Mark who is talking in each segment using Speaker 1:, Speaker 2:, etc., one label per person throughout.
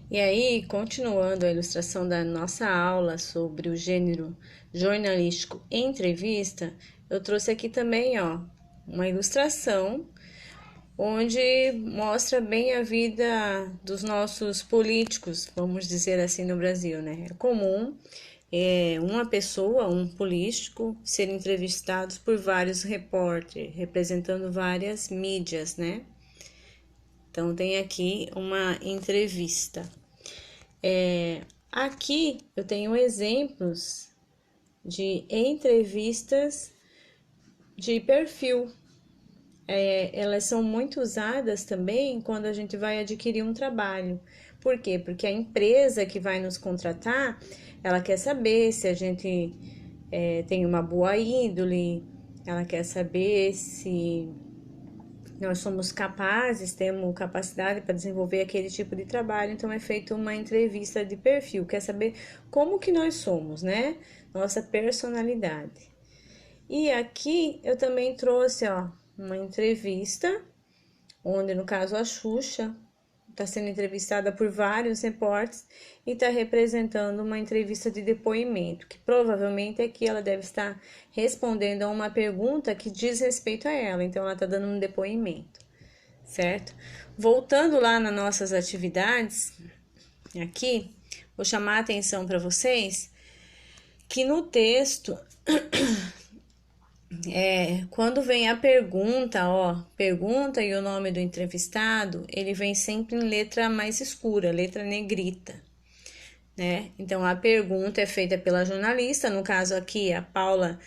Speaker 1: E aí, continuando a ilustração da nossa aula sobre o gênero jornalístico entrevista, eu trouxe aqui também, ó, uma ilustração onde mostra bem a vida dos nossos políticos, vamos dizer assim, no Brasil, né? É comum uma pessoa, um político, ser entrevistado por vários repórteres, representando várias mídias, né? Então, tem aqui uma entrevista. Aqui eu tenho exemplos de entrevistas de perfil. Elas são muito usadas também quando a gente vai adquirir um trabalho. Por quê? Porque a empresa que vai nos contratar, ela quer saber se a gente tem uma boa índole, ela quer saber se nós somos capazes, temos capacidade para desenvolver aquele tipo de trabalho, então é feita uma entrevista de perfil, quer saber como que nós somos, né? Nossa personalidade. E aqui eu também trouxe, ó, uma entrevista, onde no caso a Xuxa está sendo entrevistada por vários repórteres e está representando uma entrevista de depoimento, que provavelmente aqui ela deve estar respondendo a uma pergunta que diz respeito a ela, então ela está dando um depoimento, certo? Voltando lá nas nossas atividades, aqui, vou chamar a atenção para vocês que no texto quando vem a pergunta, ó, pergunta e o nome do entrevistado, ele vem sempre em letra mais escura, letra negrita, né? Então, a pergunta é feita pela jornalista, no caso aqui, a Paula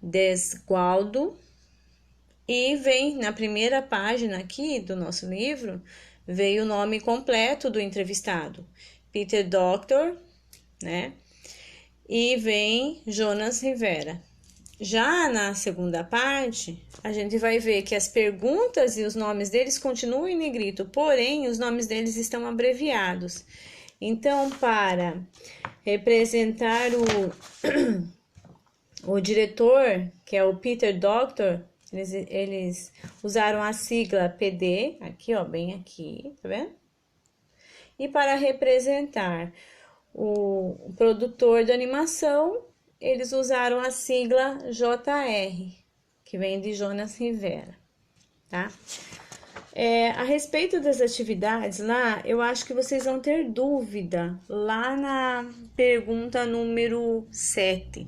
Speaker 1: Desgualdo, e vem na primeira página aqui do nosso livro, veio o nome completo do entrevistado, Peter Doctor, né? E vem Jonas Rivera. Já na segunda parte, a gente vai ver que as perguntas e os nomes deles continuam em negrito, porém, os nomes deles estão abreviados. Então, para representar o diretor, que é o Peter Doctor, eles usaram a sigla PD, aqui, ó, bem aqui, tá vendo? E para representar o produtor da animação, eles usaram a sigla JR, que vem de Jonas Rivera, tá? A respeito das atividades lá, eu acho que vocês vão ter dúvida lá na pergunta número 7,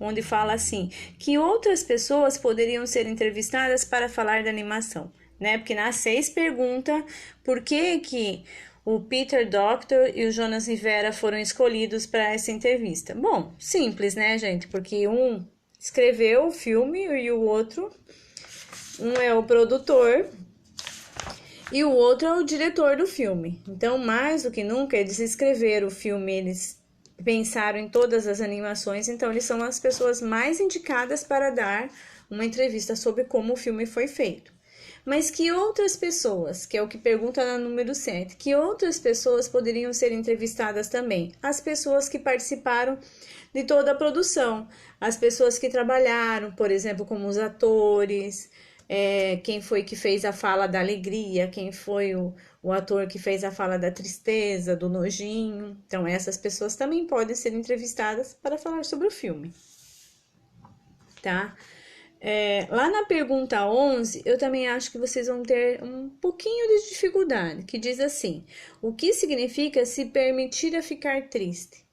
Speaker 1: onde fala assim, que outras pessoas poderiam ser entrevistadas para falar da animação, né? Porque na 6 pergunta por que o Peter Doctor e o Jonas Rivera foram escolhidos para essa entrevista. Bom, simples, né, gente? Porque um escreveu o filme e o outro, um é o produtor e o outro é o diretor do filme. Então, mais do que nunca, eles escreveram o filme, eles pensaram em todas as animações, então eles são as pessoas mais indicadas para dar uma entrevista sobre como o filme foi feito. Mas que outras pessoas, que é o que pergunta na número 7, que outras pessoas poderiam ser entrevistadas também? As pessoas que participaram de toda a produção, as pessoas que trabalharam, por exemplo, como os atores, quem foi que fez a fala da alegria, quem foi o ator que fez a fala da tristeza, do nojinho. Então, essas pessoas também podem ser entrevistadas para falar sobre o filme, tá? Lá na pergunta 11, eu também acho que vocês vão ter um pouquinho de dificuldade, que diz assim, o que significa se permitir a ficar triste?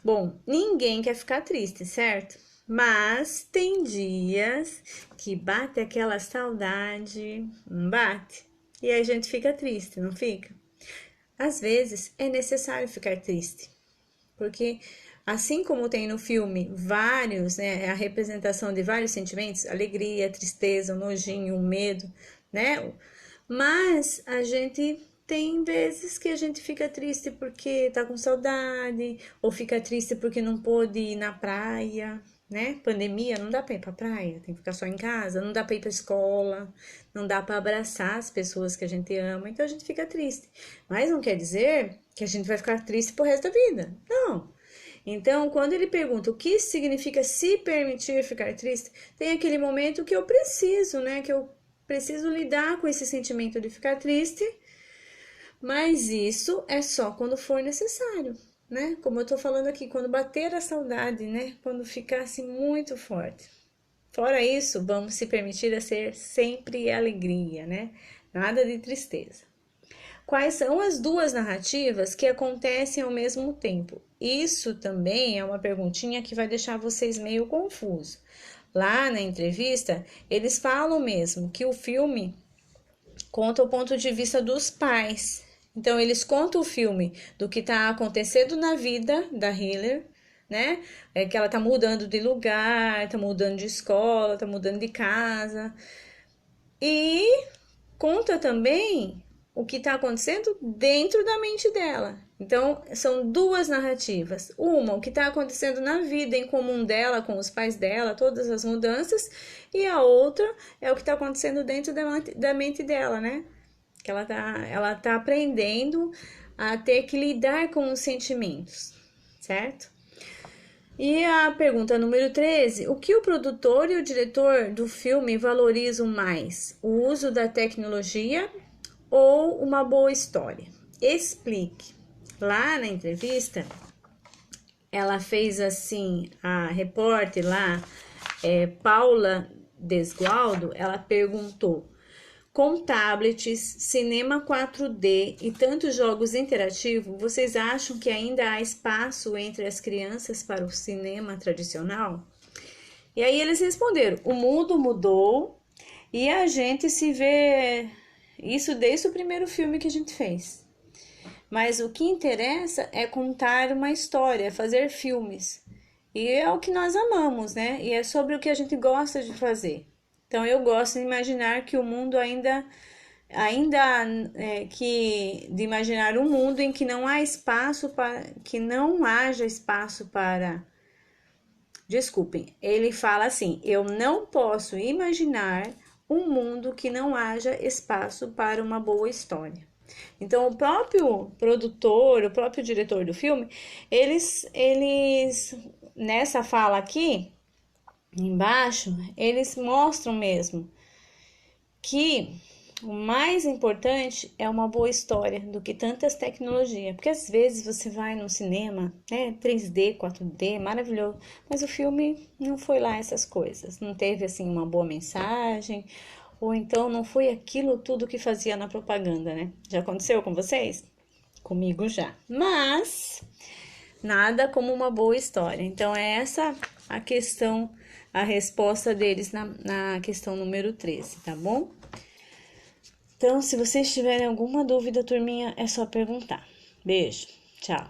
Speaker 1: Bom, ninguém quer ficar triste, certo? Mas tem dias que bate aquela saudade, não bate? E aí a gente fica triste, não fica? Às vezes é necessário ficar triste, porque assim como tem no filme vários, né, a representação de vários sentimentos, alegria, tristeza, nojinho, medo, né? Mas a gente tem vezes que a gente fica triste porque tá com saudade, ou fica triste porque não pôde ir na praia, né? Pandemia, não dá pra ir pra praia, tem que ficar só em casa, não dá pra ir pra escola, não dá pra abraçar as pessoas que a gente ama, então a gente fica triste. Mas não quer dizer que a gente vai ficar triste pro resto da vida, não. Então, quando ele pergunta o que significa se permitir ficar triste, tem aquele momento que eu preciso, né? Que eu preciso lidar com esse sentimento de ficar triste, Mas isso é só quando for necessário, né? Como eu tô falando aqui, quando bater a saudade, né? Quando ficar assim muito forte. Fora isso, vamos se permitir a ser sempre alegria, né? Nada de tristeza. Quais são as duas narrativas que acontecem ao mesmo tempo? Isso também é uma perguntinha que vai deixar vocês meio confusos. Lá na entrevista, eles falam mesmo que o filme conta o ponto de vista dos pais. Então, eles contam o filme do que está acontecendo na vida da Hiller, né? É que ela tá mudando de lugar, tá mudando de escola, tá mudando de casa. E conta também o que está acontecendo dentro da mente dela. Então, são duas narrativas. Uma, o que está acontecendo na vida em comum dela, com os pais dela, todas as mudanças. E a outra é o que está acontecendo dentro da mente dela, né? Que ela tá aprendendo a ter que lidar com os sentimentos, certo? E a pergunta número 13: o que o produtor e o diretor do filme valorizam mais? O uso da tecnologia ou uma boa história? Explique. Lá na entrevista, ela fez assim, a repórter lá, Paula Desgualdo, ela perguntou: com tablets, cinema 4D e tantos jogos interativos, vocês acham que ainda há espaço entre as crianças para o cinema tradicional? E aí eles responderam: o mundo mudou e a gente se vê isso desde o primeiro filme que a gente fez. Mas o que interessa é contar uma história, fazer filmes. E é o que nós amamos, né? E é sobre o que a gente gosta de fazer. Então eu gosto de imaginar que o mundo de imaginar um mundo em que não há espaço para que não haja espaço para. Desculpem, ele fala assim: eu não posso imaginar um mundo que não haja espaço para uma boa história. Então, o próprio produtor, o próprio diretor do filme, eles nessa fala aqui, embaixo, eles mostram mesmo que o mais importante é uma boa história do que tantas tecnologias. Porque às vezes você vai no cinema, né, 3D, 4D, maravilhoso, mas o filme não foi lá essas coisas. Não teve assim uma boa mensagem, ou então não foi aquilo tudo que fazia na propaganda, né? Já aconteceu com vocês? Comigo já. Mas nada como uma boa história. Então é essa a questão, a resposta deles na questão número 13, tá bom? Então, se vocês tiverem alguma dúvida, turminha, é só perguntar. Beijo, tchau.